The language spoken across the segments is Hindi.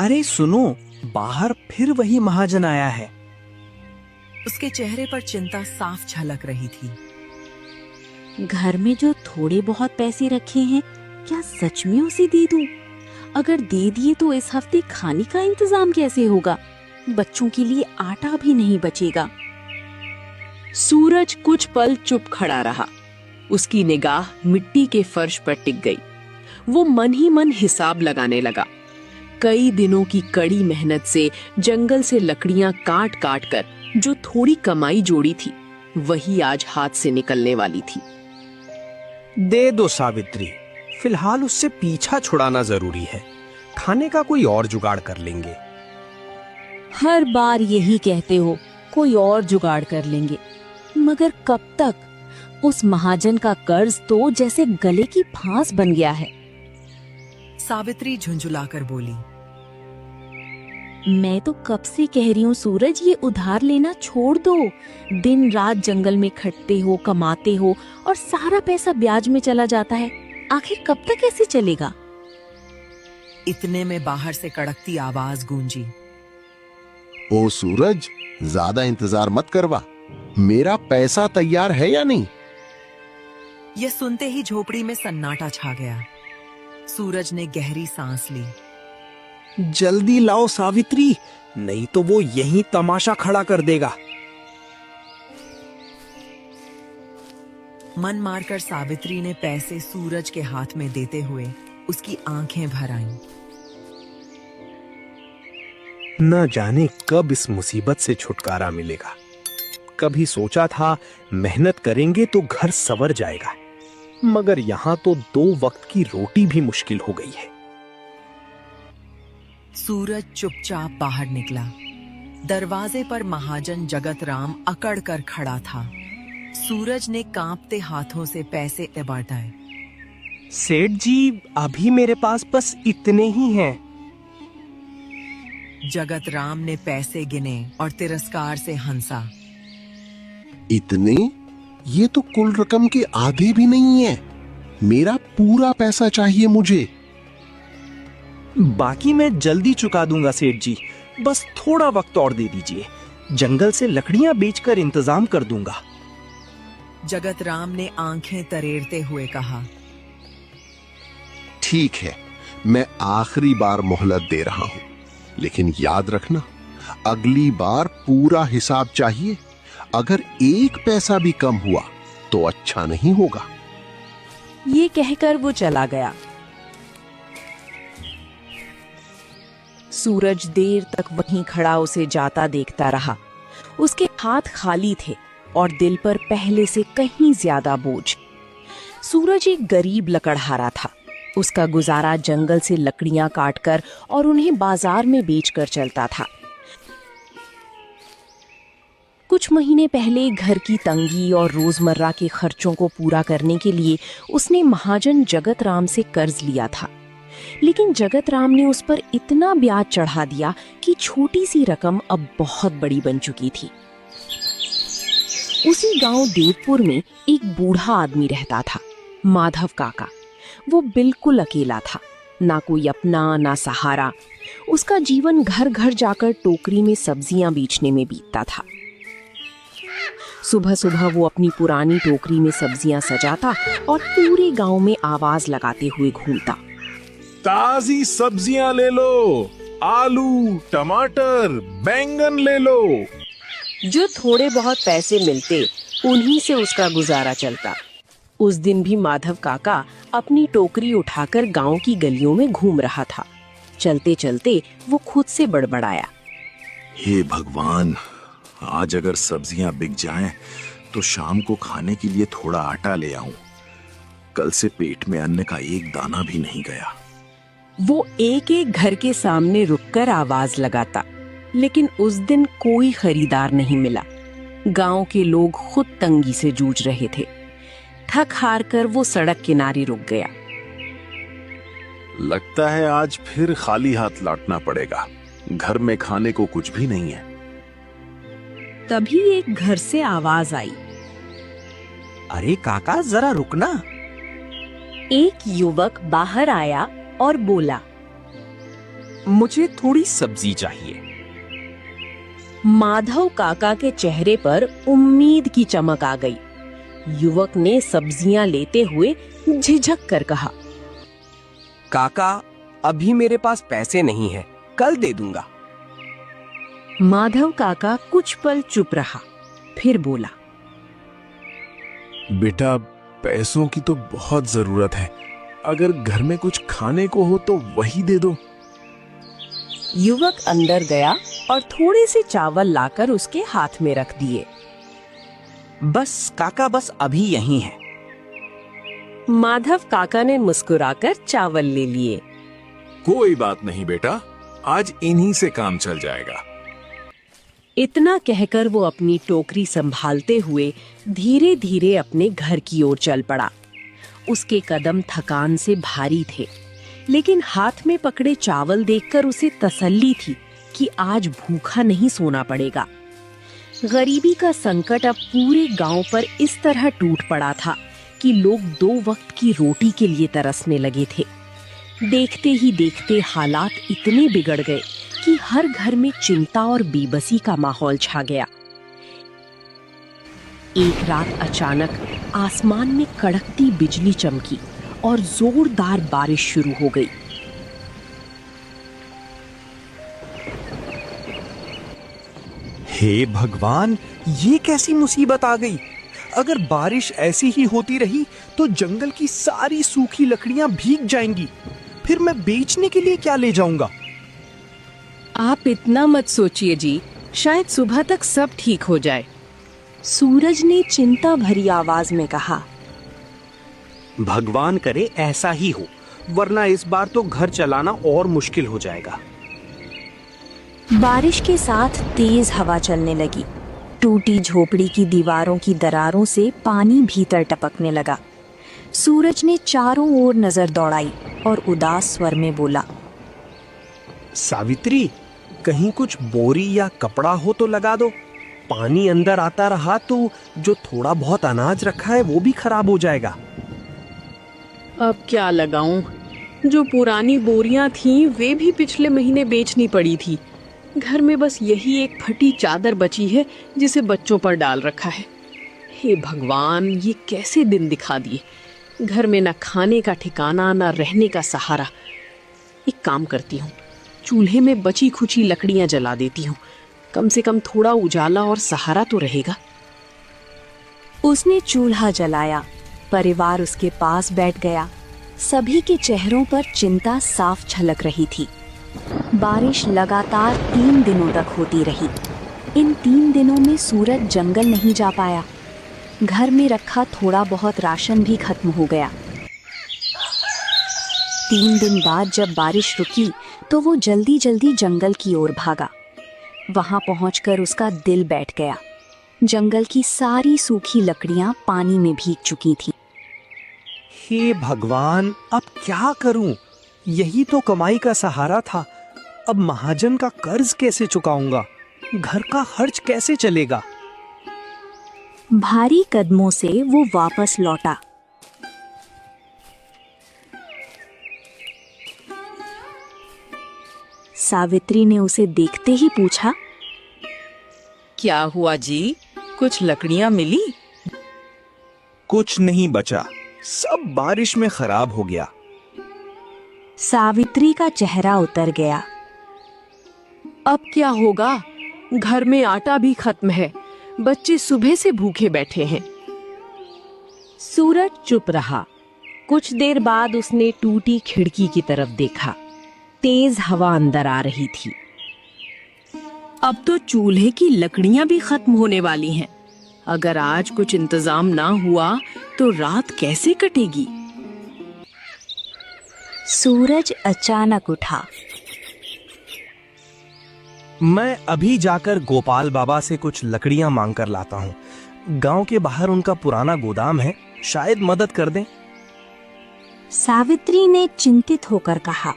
अरे सुनो, बाहर फिर वही महाजन आया है। उसके चेहरे पर चिंता साफ झलक रही थी। घर में जो थोड़े बहुत पैसे रखे हैं, क्या सच में उसे दे दूं? अगर दे दिए तो इस हफ्ते खाने का इंतजाम कैसे होगा? बच्चों के लिए आटा भी नहीं बचेगा। सूरज कुछ पल चुप खड़ा रहा। उसकी निगाह मिट्टी के फर्श पर टिक गई। वो मन ही मन हिसाब लगाने लगा। कई दिनों की कड़ी मेहनत से जंगल से लकड़ियां काट काट कर जो थोड़ी कमाई जोड़ी थी, वही आज हाथ से निकलने वाली थी। दे दो सावित्री, फिलहाल उससे पीछा छुड़ाना जरूरी है। खाने का कोई और जुगाड़ कर लेंगे। हर बार यही कहते हो, कोई और जुगाड़ कर लेंगे, मगर कब तक? उस महाजन का कर्ज तो जैसे गले की फांस बन गया है। सावित्री झुंझुलाकर बोली। मैं तो कब से कह रही हूँ सूरज, ये उधार लेना छोड़ दो। दिन रात जंगल में खटते हो, कमाते हो और सारा पैसा ब्याज में चला जाता है। आखिर कब तक ऐसे चलेगा? इतने में बाहर से कड़कती आवाज गूंजी। ओ सूरज, ज्यादा इंतजार मत करवा। मेरा पैसा तैयार है या नहीं? यह सुनते ही झोपड़ी में सन्नाटा छा गया। सूरज ने गहरी सांस ली। जल्दी लाओ सावित्री, नहीं तो वो यहीं तमाशा खड़ा कर देगा। मन मारकर सावित्री ने पैसे सूरज के हाथ में देते हुए उसकी आंखें भर आईं। न जाने कब इस मुसीबत से छुटकारा मिलेगा। कभी सोचा था मेहनत करेंगे तो घर संवर जाएगा, मगर यहाँ तो 2 वक्त की रोटी भी मुश्किल हो गई है। सूरज चुपचाप बाहर निकला। दरवाजे पर महाजन जगत राम अकड़ कर खड़ा था। सूरज ने कांपते हाथों से पैसे बांटाए। सेठ जी, अभी मेरे पास बस इतने ही हैं। जगत राम ने पैसे गिने और तिरस्कार से हंसा। इतने? ये तो कुल रकम के आधे भी नहीं है। मेरा पूरा पैसा चाहिए मुझे। बाकी मैं जल्दी चुका दूंगा सेठ जी, बस थोड़ा वक्त और दे दीजिए। जंगल से लकड़ियां बेचकर इंतजाम कर दूंगा। जगत राम ने आंखें तरेरते हुए कहा। ठीक है, मैं आखिरी बार मोहलत दे रहा हूं, लेकिन याद रखना, अगली बार पूरा हिसाब चाहिए। अगर 1 पैसा भी कम हुआ तो अच्छा नहीं होगा। ये कहकर वो चला गया। सूरज देर तक वहीं खड़ा उसे जाता देखता रहा। उसके हाथ खाली थे और दिल पर पहले से कहीं ज्यादा बोझ। सूरज एक गरीब लकड़हारा था। उसका गुजारा जंगल से लकड़ियां काटकर और उन्हें बाजार में बेचकर चलता था। कुछ महीने पहले घर की तंगी और रोजमर्रा के खर्चों को पूरा करने के लिए उसने महाजन जगत राम से कर्ज लिया था, लेकिन जगत राम ने उस पर इतना ब्याज चढ़ा दिया कि छोटी सी रकम अब बहुत बड़ी बन चुकी थी। उसी गांव देवपुर में एक बूढ़ा आदमी रहता था, माधव काका। वो बिल्कुल अकेला था, ना कोई अपना ना सहारा। उसका जीवन घर घर जाकर टोकरी में सब्जियां बेचने में बीतता था। सुबह सुबह वो अपनी पुरानी टोकरी में सब्जियां सजाता और पूरे गांव में आवाज लगाते हुए घूमता। ताजी सब्जियां ले लो, आलू, टमाटर, बैंगन ले लो। जो थोड़े बहुत पैसे मिलते, उन्हीं से उसका गुजारा चलता। उस दिन भी माधव काका अपनी टोकरी उठाकर गांव की गलियों में घूम रहा था। चलते चलते वो खुद से बड़बड़ाया। हे भगवान, आज अगर सब्जियां बिक जाएं तो शाम को खाने के लिए थोड़ा आटा ले आऊं। कल से पेट में अन्न का एक दाना भी नहीं गया। वो एक एक घर के सामने रुककर आवाज लगाता, लेकिन उस दिन कोई खरीदार नहीं मिला। गांव के लोग खुद तंगी से जूझ रहे थे। थक हार कर वो सड़क किनारे रुक गया। लगता है आज फिर खाली हाथ लौटना पड़ेगा। घर में खाने को कुछ भी नहीं है। तभी एक घर से आवाज आई। अरे काका, जरा रुकना। एक युवक बाहर आया और बोला। मुझे थोड़ी सब्जी चाहिए। माधव काका के चेहरे पर उम्मीद की चमक आ गई। युवक ने सब्जियां लेते हुए झिझक कर कहा, काका, अभी मेरे पास पैसे नहीं हैं, कल दे दूंगा। माधव काका कुछ पल चुप रहा, फिर बोला, बेटा, पैसों की तो बहुत जरूरत है। अगर घर में कुछ खाने को हो तो वही दे दो। युवक अंदर गया और थोड़े से चावल लाकर उसके हाथ में रख दिए। बस काका, बस अभी यही है। माधव काका ने मुस्कुराकर चावल ले लिए। कोई बात नहीं बेटा, आज इन्हीं से काम चल जाएगा। इतना कहकर वो अपनी टोकरी संभालते हुए धीरे धीरे अपने घर की ओर चल पड़ा। उसके कदम थकान से भारी थे, लेकिन हाथ में पकड़े चावल देखकर उसे तसल्ली थी कि आज भूखा नहीं सोना पड़ेगा। गरीबी का संकट अब पूरे गांव पर इस तरह टूट पड़ा था कि लोग 2 वक्त की रोटी के लिए तरसने लगे थे। देखते ही देखते हालात इतने बिगड़ गए कि हर घर में चिंता और बेबसी का माहौल छा गया। एक रात अचानक आसमान में कड़कती बिजली चमकी और जोरदार बारिश शुरू हो गई। हे भगवान, ये कैसी मुसीबत आ गई। अगर बारिश ऐसी ही होती रही तो जंगल की सारी सूखी लकड़ियां भीग जाएंगी। फिर मैं बेचने के लिए क्या ले जाऊंगा? आप इतना मत सोचिए जी, शायद सुबह तक सब ठीक हो जाए। सूरज ने चिंता भरी आवाज में कहा। भगवान करे ऐसा ही हो, वरना इस बार तो घर चलाना और मुश्किल हो जाएगा। बारिश के साथ तेज हवा चलने लगी। टूटी झोपड़ी की दीवारों की दरारों से पानी भीतर टपकने लगा। सूरज ने चारों ओर नजर दौड़ाई और उदास स्वर में बोला, सावित्री, कहीं कुछ बोरी या कपड़ा हो तो लगा दो। पानी अंदर आता रहा तो जो थोड़ा बहुत अनाज रखा है वो भी खराब हो जाएगा। अब क्या लगाऊं? जो पुरानी बोरियां थीं वे भी पिछले महीने बेचनी पड़ी थी। घर में बस यही एक फटी चादर बची है जिसे बच्चों पर डाल रखा है। हे भगवान, ये कैसे दिन दिखा दिए। घर में न खाने का ठिकाना, न रहने का सहारा। एक काम करती हूँ, चूल्हे में बची खुची लकड़ियां जला देती हूँ। कम से कम थोड़ा उजाला और सहारा तो रहेगा। उसने चूल्हा जलाया। परिवार उसके पास बैठ गया। सभी के चेहरों पर चिंता साफ झलक रही थी। बारिश लगातार 3 दिनों तक होती रही। इन 3 दिनों में सूरज जंगल नहीं जा पाया। घर में रखा थोड़ा बहुत राशन भी खत्म हो गया। 3 दिन बाद जब बारिश रुकी तो वो जल्दी जल्दी जंगल की ओर भागा। वहां पहुंचकर उसका दिल बैठ गया। जंगल की सारी सूखी लकड़ियां पानी में भीग चुकी थीं। हे भगवान, अब क्या करूं? यही तो कमाई का सहारा था। अब महाजन का कर्ज कैसे चुकाऊंगा? घर का खर्च कैसे चलेगा? भारी कदमों से वो वापस लौटा। सावित्री ने उसे देखते ही पूछा, क्या हुआ जी, कुछ लकड़ियां मिली? कुछ नहीं बचा, सब बारिश में खराब हो गया। सावित्री का चेहरा उतर गया। अब क्या होगा? घर में आटा भी खत्म है। बच्चे सुबह से भूखे बैठे हैं। सूरज चुप रहा। कुछ देर बाद उसने टूटी खिड़की की तरफ देखा। तेज हवा अंदर आ रही थी। अब तो चूल्हे की लकड़ियां भी खत्म होने वाली हैं। अगर आज कुछ इंतजाम ना हुआ तो रात कैसे कटेगी? सूरज अचानक उठा। मैं अभी जाकर गोपाल बाबा से कुछ लकड़ियां मांग कर लाता हूँ। गांव के बाहर उनका पुराना गोदाम है, शायद मदद कर दें। सावित्री ने चिंतित होकर कहा,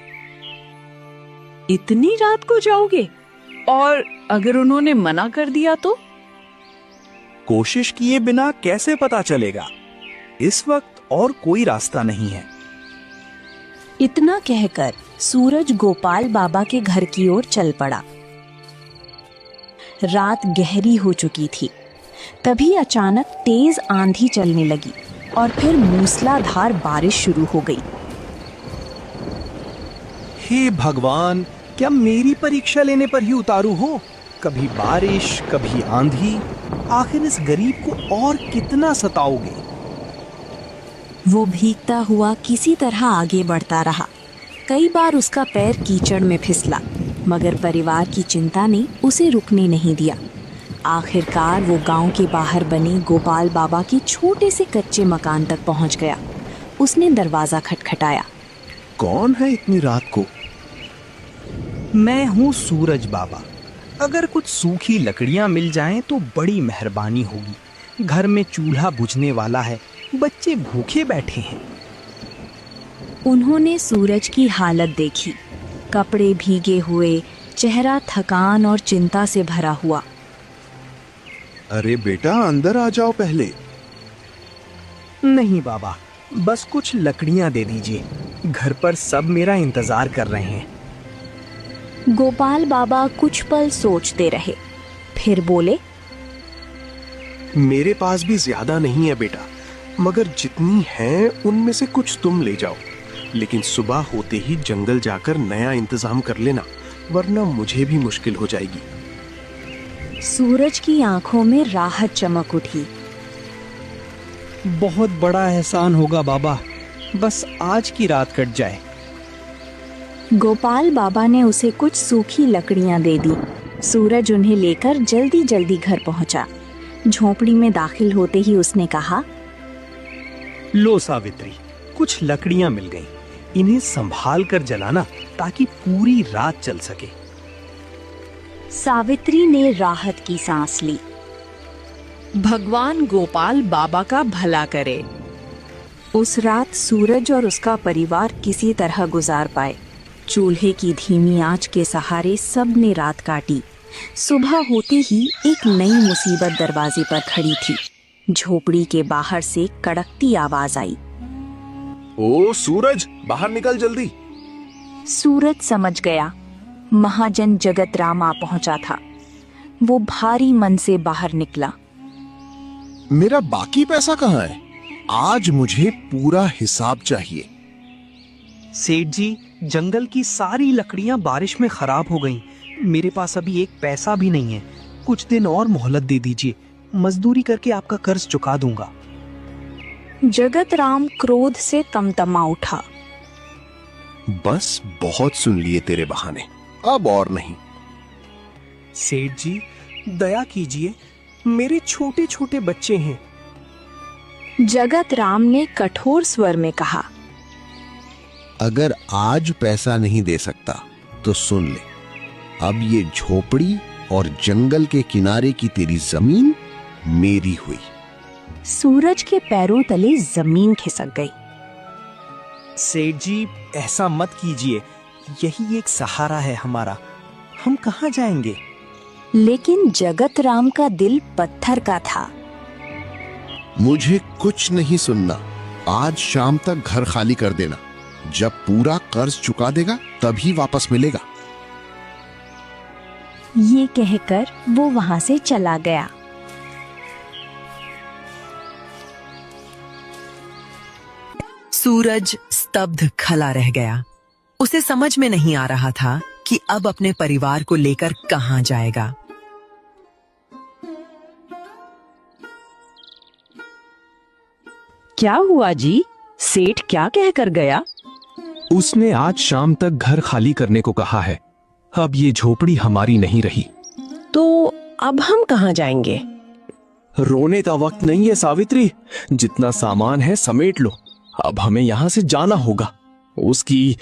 इतनी रात को जाओगे? और अगर उन्होंने मना कर दिया तो? कोशिश किए बिना कैसे पता चलेगा? इस वक्त और कोई रास्ता नहीं है। इतना कहकर सूरज गोपाल बाबा के घर की ओर चल पड़ा। रात गहरी हो चुकी थी। तभी अचानक तेज आंधी चलने लगी और फिर मूसलाधार बारिश शुरू हो गई। हे भगवान, क्या मेरी परीक्षा लेने पर ही उतारू हो? कभी बारिश, कभी आंधी, आखिर इस गरीब को और कितना सताओगे? वो भीगता हुआ किसी तरह आगे बढ़ता रहा। कई बार उसका पैर कीचड़ में फिसला, मगर परिवार की चिंता ने उसे रुकने नहीं दिया। आखिरकार वो गांव के बाहर बने गोपाल बाबा के छोटे से कच्चे मकान तक पहुंच गया। उसने दरवाजा खटखटाया। कौन है इतनी रात को? मैं हूँ सूरज बाबा। अगर कुछ सूखी लकड़ियाँ मिल जाएं तो बड़ी मेहरबानी होगी। घर में चूल्हा बुझने वाला है, बच्चे भूखे बैठे हैं। उन्होंने सूरज की हालत देखी। कपड़े भीगे हुए, चेहरा थकान और चिंता से भरा हुआ। अरे बेटा, अंदर आ जाओ पहले। नहीं बाबा, बस कुछ लकड़ियाँ दे दीजिए। घर पर सब मेरा इंतजार कर रहे हैं। गोपाल बाबा कुछ पल सोचते रहे, फिर बोले, मेरे पास भी ज्यादा नहीं है बेटा, मगर जितनी है उनमें से कुछ तुम ले जाओ। लेकिन सुबह होते ही जंगल जाकर नया इंतजाम कर लेना, वरना मुझे भी मुश्किल हो जाएगी। सूरज की आंखों में राहत चमक उठी। बहुत बड़ा एहसान होगा बाबा, बस आज की रात कट जाए। गोपाल बाबा ने उसे कुछ सूखी लकड़ियां दे दी। सूरज उन्हें लेकर जल्दी जल्दी घर पहुंचा। झोपड़ी में दाखिल होते ही उसने कहा, लो सावित्री, कुछ लकड़ियां मिल गईं। इन्हें संभाल कर जलाना ताकि पूरी रात चल सके। सावित्री ने राहत की सांस ली। भगवान गोपाल बाबा का भला करे। उस रात सूरज और उसका परिवार किसी तरह गुजार पाए। चूल्हे की धीमी आंच के सहारे सब ने रात काटी। सुबह होते ही एक नई मुसीबत दरवाजे पर खड़ी थी। झोपड़ी के बाहर से कड़कती आवाज आई। ओ सूरज, बाहर निकल जल्दी। सूरज समझ गया, महाजन जगत राम आ पहुंचा था। वो भारी मन से बाहर निकला। मेरा बाकी पैसा कहाँ है? आज मुझे पूरा हिसाब चाहिए। सेठ जी, जंगल की सारी लकड़ियां बारिश में खराब हो गईं। मेरे पास अभी एक पैसा भी नहीं है। कुछ दिन और मोहलत दे दीजिए, मजदूरी करके आपका कर्ज चुका दूंगा। जगत राम क्रोध से तमतमा उठा। बस बहुत सुन लिए तेरे बहाने, अब और नहीं। सेठ जी, दया कीजिए, मेरे छोटे छोटे बच्चे हैं। जगत राम ने कठोर स्वर में कहा, अगर आज पैसा नहीं दे सकता तो सुन ले, अब ये झोपड़ी और जंगल के किनारे की तेरी जमीन मेरी हुई। सूरज के पैरों तले जमीन खिसक गई। सेठ जी, ऐसा मत कीजिए, यही एक सहारा है हमारा। हम कहाँ जाएंगे? लेकिन जगत राम का दिल पत्थर का था। मुझे कुछ नहीं सुनना। आज शाम तक घर खाली कर देना। जब पूरा कर्ज चुका देगा तभी वापस मिलेगा। ये कहकर वो वहां से चला गया। सूरज स्तब्ध खड़ा रह गया। उसे समझ में नहीं आ रहा था कि अब अपने परिवार को लेकर कहां जाएगा। क्या हुआ जी? सेठ क्या कहकर गया? उसने आज शाम तक घर खाली करने को कहा है। अब ये झोपड़ी हमारी नहीं रही। तो अब हम कहाँ जाएंगे? रोने का वक्त नहीं है सावित्री, जितना सामान है समेट लो। अब हमें यहाँ से जाना होगा। उसकी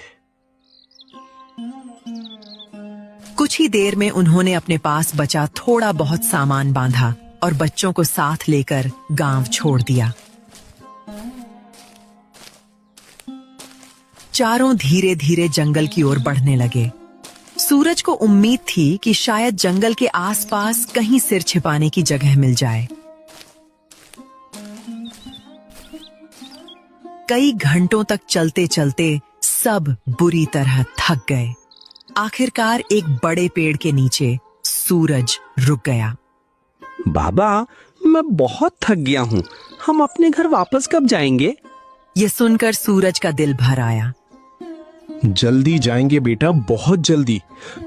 कुछ ही देर में उन्होंने अपने पास बचा थोड़ा बहुत सामान बांधा और बच्चों को साथ लेकर गांव छोड़ दिया। चारों धीरे धीरे जंगल की ओर बढ़ने लगे। सूरज को उम्मीद थी कि शायद जंगल के आसपास कहीं सिर छिपाने की जगह मिल जाए। कई घंटों तक चलते चलते सब बुरी तरह थक गए। आखिरकार एक बड़े पेड़ के नीचे सूरज रुक गया। बाबा, मैं बहुत थक गया हूँ। हम अपने घर वापस कब जाएंगे? ये सुनकर सूरज का दिल भर आया। जल्दी जाएंगे बेटा, बहुत जल्दी।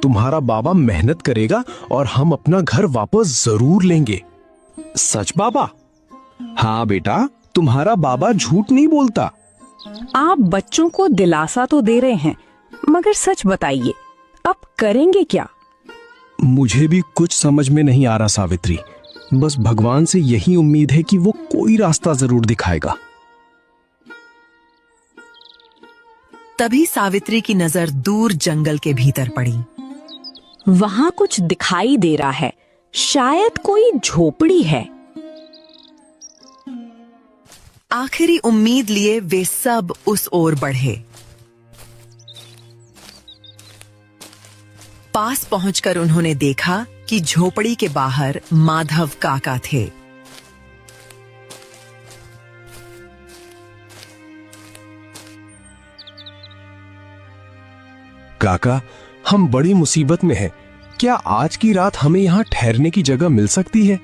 तुम्हारा बाबा मेहनत करेगा और हम अपना घर वापस जरूर लेंगे। सच बाबा? हाँ बेटा, तुम्हारा बाबा झूठ नहीं बोलता। आप बच्चों को दिलासा तो दे रहे हैं, मगर सच बताइए, अब करेंगे क्या? मुझे भी कुछ समझ में नहीं आ रहा सावित्री। बस भगवान से यही उम्मीद है कि वो कोई रास्ता जरूर दिखाएगा। तभी सावित्री की नजर दूर जंगल के भीतर पड़ी। वहां कुछ दिखाई दे रहा है, शायद कोई झोपड़ी है। आखिरी उम्मीद लिए वे सब उस ओर बढ़े। पास पहुंचकर उन्होंने देखा कि झोपड़ी के बाहर माधव काका थे। काका, हम बड़ी मुसीबत में हैं। क्या आज की रात हमें यहाँ ठहरने की जगह मिल सकती है?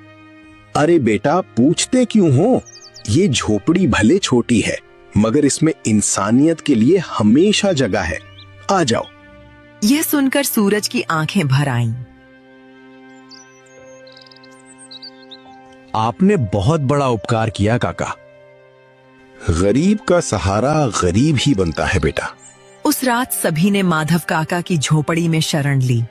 अरे बेटा, पूछते क्यों हो? ये झोपड़ी भले छोटी है, मगर इसमें इंसानियत के लिए हमेशा जगह है। आ जाओ। यह सुनकर सूरज की आंखें भर आईं। आपने बहुत बड़ा उपकार किया काका। गरीब का सहारा गरीब ही बनता है बेटा। उस रात सभी ने माधव काका की झोपड़ी में शरण ली।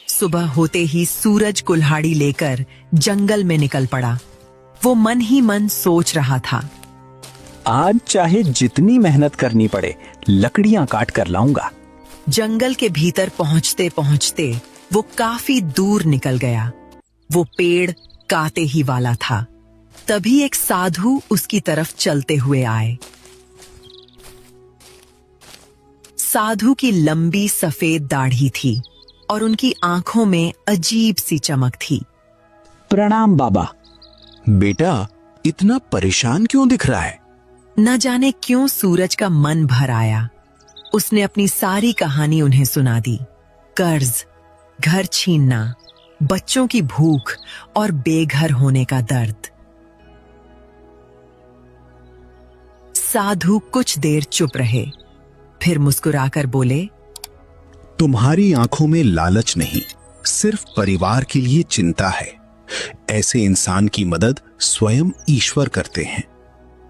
सुबह होते ही सूरज कुल्हाड़ी लेकर जंगल में निकल पड़ा। वो मन ही मन सोच रहा था, आज चाहे जितनी मेहनत करनी पड़े, लकड़ियां काट कर लाऊंगा। जंगल के भीतर पहुंचते पहुंचते वो काफी दूर निकल गया। वो पेड़ काटे ही वाला था। तभी एक साधु उसकी तरफ चलते हुए आए। साधु की लंबी सफेद दाढ़ी थी और उनकी आंखों में अजीब सी चमक थी। प्रणाम बाबा। बेटा, इतना परेशान क्यों दिख रहा है? न जाने क्यों सूरज का मन भर आया। उसने अपनी सारी कहानी उन्हें सुना दी। कर्ज, घर छीनना, बच्चों की भूख और बेघर होने का दर्द। साधु कुछ देर चुप रहे, फिर मुस्कुराकर बोले, तुम्हारी आंखों में लालच नहीं, सिर्फ परिवार के लिए चिंता है। ऐसे इंसान की मदद स्वयं ईश्वर करते हैं।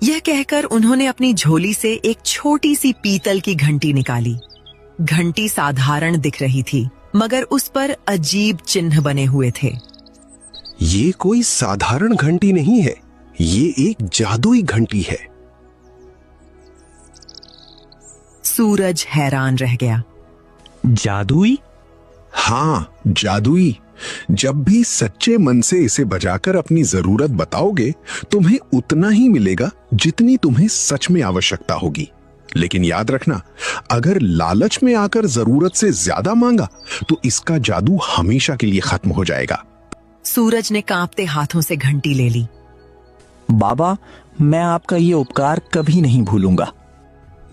यह कहकर उन्होंने अपनी झोली से एक छोटी सी पीतल की घंटी निकाली। घंटी साधारण दिख रही थी, मगर उस पर अजीब चिन्ह बने हुए थे। ये कोई साधारण घंटी नहीं है, ये एक जादुई घंटी है। सूरज हैरान रह गया। जादुई? हाँ, जादुई। जब भी सच्चे मन से इसे बजाकर अपनी जरूरत बताओगे, तुम्हें उतना ही मिलेगा जितनी तुम्हें सच में आवश्यकता होगी। लेकिन याद रखना, अगर लालच में आकर जरूरत से ज्यादा मांगा तो इसका जादू हमेशा के लिए खत्म हो जाएगा। सूरज ने कांपते हाथों से घंटी ले ली। बाबा, मैं आपका ये उपकार कभी नहीं भूलूंगा।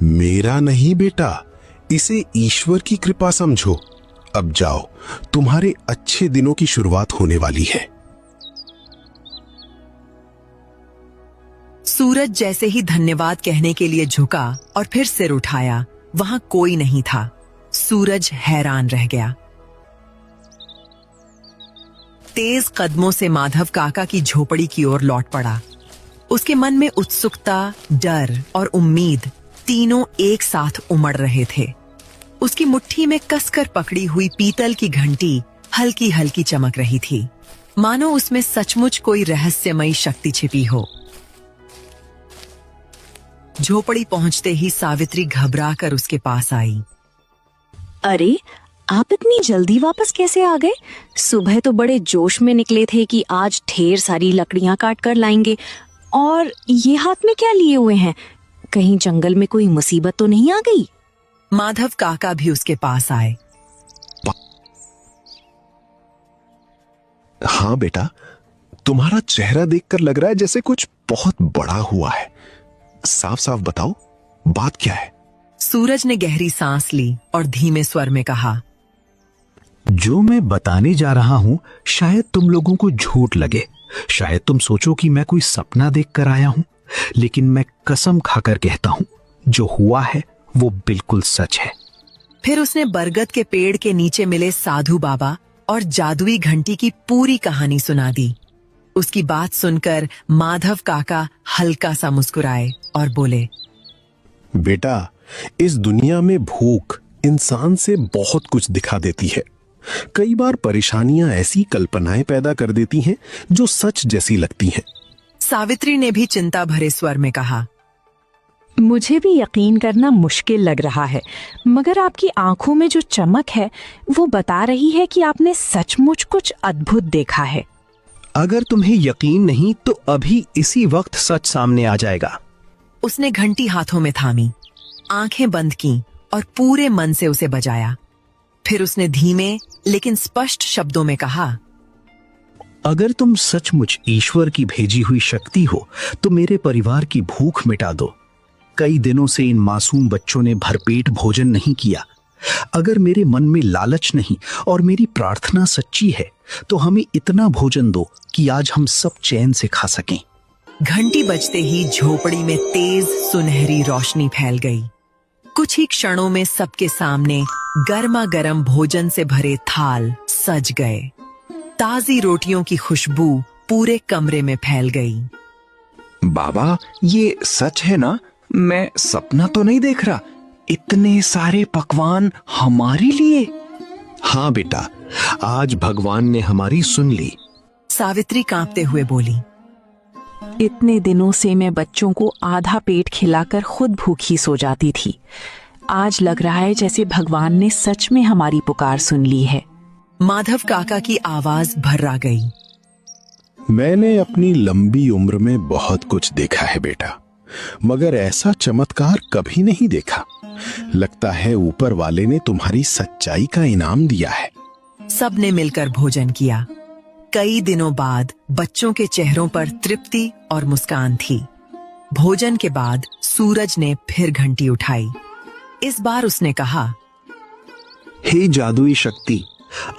मेरा नहीं बेटा, इसे ईश्वर की कृपा समझो। अब जाओ, तुम्हारे अच्छे दिनों की शुरुआत होने वाली है। सूरज जैसे ही धन्यवाद कहने के लिए झुका और फिर सिर उठाया, वहां कोई नहीं था। सूरज हैरान रह गया। तेज कदमों से माधव काका की झोपड़ी की ओर लौट पड़ा। उसके मन में उत्सुकता, डर और उम्मीद तीनों एक साथ उमड़ रहे थे। उसकी मुट्ठी में कसकर पकड़ी हुई पीतल की घंटी हल्की हल्की चमक रही थी, मानो उसमें सचमुच कोई रहस्यमयी शक्ति छिपी हो। झोपड़ी पहुंचते ही सावित्री घबराकर उसके पास आई। अरे, आप इतनी जल्दी वापस कैसे आ गए? सुबह तो बड़े जोश में निकले थे कि आज ढेर सारी लकड़ियां काट कर लाएंगे, और ये हाथ में क्या लिए हुए हैं? कहीं जंगल में कोई मुसीबत तो नहीं आ गई? माधव काका भी उसके पास आए। हाँ बेटा, तुम्हारा चेहरा देखकर लग रहा है जैसे कुछ बहुत बड़ा हुआ है। साफ साफ बताओ, बात क्या है? सूरज ने गहरी सांस ली और धीमे स्वर में कहा, जो मैं बताने जा रहा हूं शायद तुम लोगों को झूठ लगे, शायद तुम सोचो कि मैं कोई सपना देख कर आया हूं, लेकिन मैं कसम खाकर कहता हूं, जो हुआ है वो बिल्कुल सच है। फिर उसने बरगद के पेड़ के नीचे मिले साधु बाबा और जादुई घंटी की पूरी कहानी सुना दी। उसकी बात सुनकर माधव काका हल्का सा मुस्कुराए और बोले, बेटा, इस दुनिया में भूख इंसान से बहुत कुछ दिखा देती है। कई बार परेशानियां ऐसी कल्पनाएं पैदा कर देती हैं जो सच जैसी लगती हैं। सावित्री ने भी चिंता भरे स्वर में कहा, मुझे भी यकीन करना मुश्किल लग रहा है, मगर आपकी आंखों में जो चमक है वो बता रही है कि आपने सचमुच कुछ अद्भुत देखा है। अगर तुम्हें यकीन नहीं तो अभी इसी वक्त सच सामने आ जाएगा। उसने घंटी हाथों में थामी, आंखें बंद की और पूरे मन से उसे बजाया। फिर उसने धीमे लेकिन स्पष्ट शब्दों में कहा, अगर तुम सचमुच ईश्वर की भेजी हुई शक्ति हो तो मेरे परिवार की भूख मिटा दो। कई दिनों से इन मासूम बच्चों ने भरपेट भोजन नहीं किया। अगर मेरे मन में लालच नहीं और मेरी प्रार्थना सच्ची है तो हमें इतना भोजन दो कि आज हम सब चैन से खा सकें। घंटी बजते ही झोपड़ी में तेज सुनहरी रोशनी फैल गई। कुछ ही क्षणों में सबके सामने गर्मा गर्म भोजन से भरे थाल सज गए। ताजी रोटियों की खुशबू पूरे कमरे में फैल गई। बाबा, ये सच है ना? मैं सपना तो नहीं देख रहा? इतने सारे पकवान हमारे लिए? हाँ बेटा, आज भगवान ने हमारी सुन ली। सावित्री कांपते हुए बोली, इतने दिनों से मैं बच्चों को आधा पेट खिलाकर खुद भूखी सो जाती थी। आज लग रहा है जैसे भगवान ने सच में हमारी पुकार सुन ली है। माधव काका की आवाज भर्रा गई। मैंने अपनी लंबी उम्र में बहुत कुछ देखा है बेटा, मगर ऐसा चमत्कार कभी नहीं देखा। लगता है ऊपर वाले ने तुम्हारी सच्चाई का इनाम दिया है। सबने मिलकर भोजन किया। कई दिनों बाद बच्चों के चेहरों पर तृप्ति और मुस्कान थी। भोजन के बाद सूरज ने फिर घंटी उठाई। इस बार उसने कहा, हे जादुई शक्ति,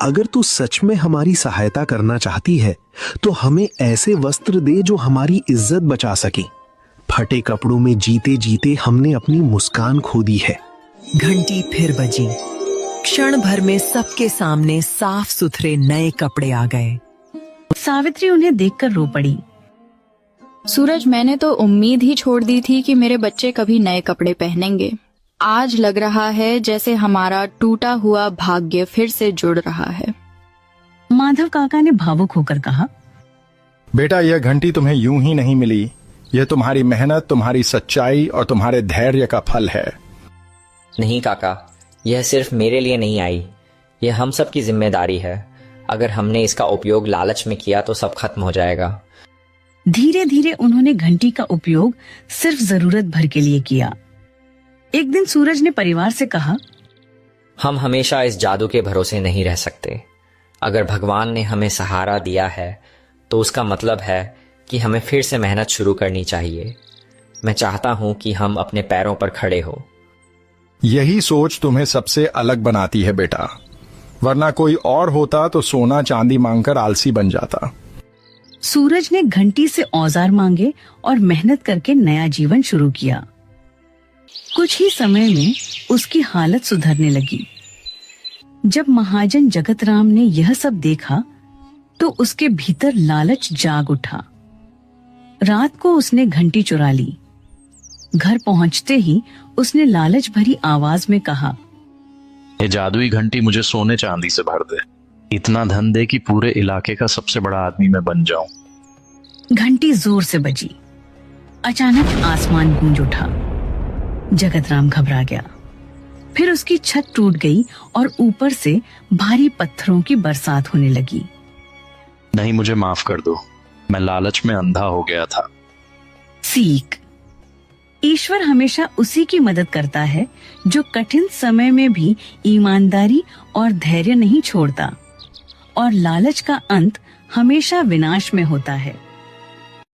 अगर तू सच में हमारी सहायता करना चाहती है तो हमें ऐसे वस्त्र दे जो हमारी इज्जत बचा सके। फटे कपड़ों में जीते जीते हमने अपनी मुस्कान खो दी है। घंटी फिर बजी। क्षण भर में सबके सामने साफ सुथरे नए कपड़े आ गए। सावित्री उन्हें देखकर रो पड़ी। सूरज, मैंने तो उम्मीद ही छोड़ दी थी कि मेरे बच्चे कभी नए कपड़े पहनेंगे। आज लग रहा है जैसे हमारा टूटा हुआ भाग्य फिर से जुड़ रहा है। माधव काका ने भावुक होकर कहा, बेटा, यह घंटी तुम्हें यूं ही नहीं मिली। यह तुम्हारी मेहनत, तुम्हारी सच्चाई और तुम्हारे धैर्य का फल है। नहीं काका, यह सिर्फ मेरे लिए नहीं आई, यह हम सब की जिम्मेदारी है। अगर हमने इसका उपयोग लालच में किया तो सब खत्म हो जाएगा। धीरे धीरे उन्होंने घंटी का उपयोग सिर्फ जरूरत भर के लिए किया। एक दिन सूरज ने परिवार से कहा, हम हमेशा इस जादू के भरोसे नहीं रह सकते। अगर भगवान ने हमें सहारा दिया है तो उसका मतलब है कि हमें फिर से मेहनत शुरू करनी चाहिए। मैं चाहता हूं कि हम अपने पैरों पर खड़े हो। यही सोच तुम्हें सबसे अलग बनाती है बेटा, वरना कोई और होता तो सोना चांदी मांगकर आलसी बन जाता। सूरज ने घंटी से औजार मांगे और मेहनत करके नया जीवन शुरू किया। कुछ ही समय में उसकी हालत सुधरने लगी। जब महाजन जगत राम ने यह सब देखा तो उसके भीतर लालच जाग उठा। रात को उसने घंटी चुरा ली। घर पहुंचते ही उसने लालच भरी आवाज में कहा, ये जादुई घंटी मुझे सोने चांदी से भर दे, इतना धन दे कि पूरे इलाके का सबसे बड़ा आदमी मैं बन जाऊं। घंटी जोर से बजी। अचानक आसमान गूंज उठा। जगतराम घबरा गया। फिर उसकी छत टूट गई और ऊपर से भारी पत्थरों की बरसात होने लगी। नहीं, मुझे माफ कर दो, मैं लालच में अंधा हो गया था। सीख, ईश्वर हमेशा उसी की मदद करता है जो कठिन समय में भी ईमानदारी और धैर्य नहीं छोड़ता, और लालच का अंत हमेशा विनाश में होता है।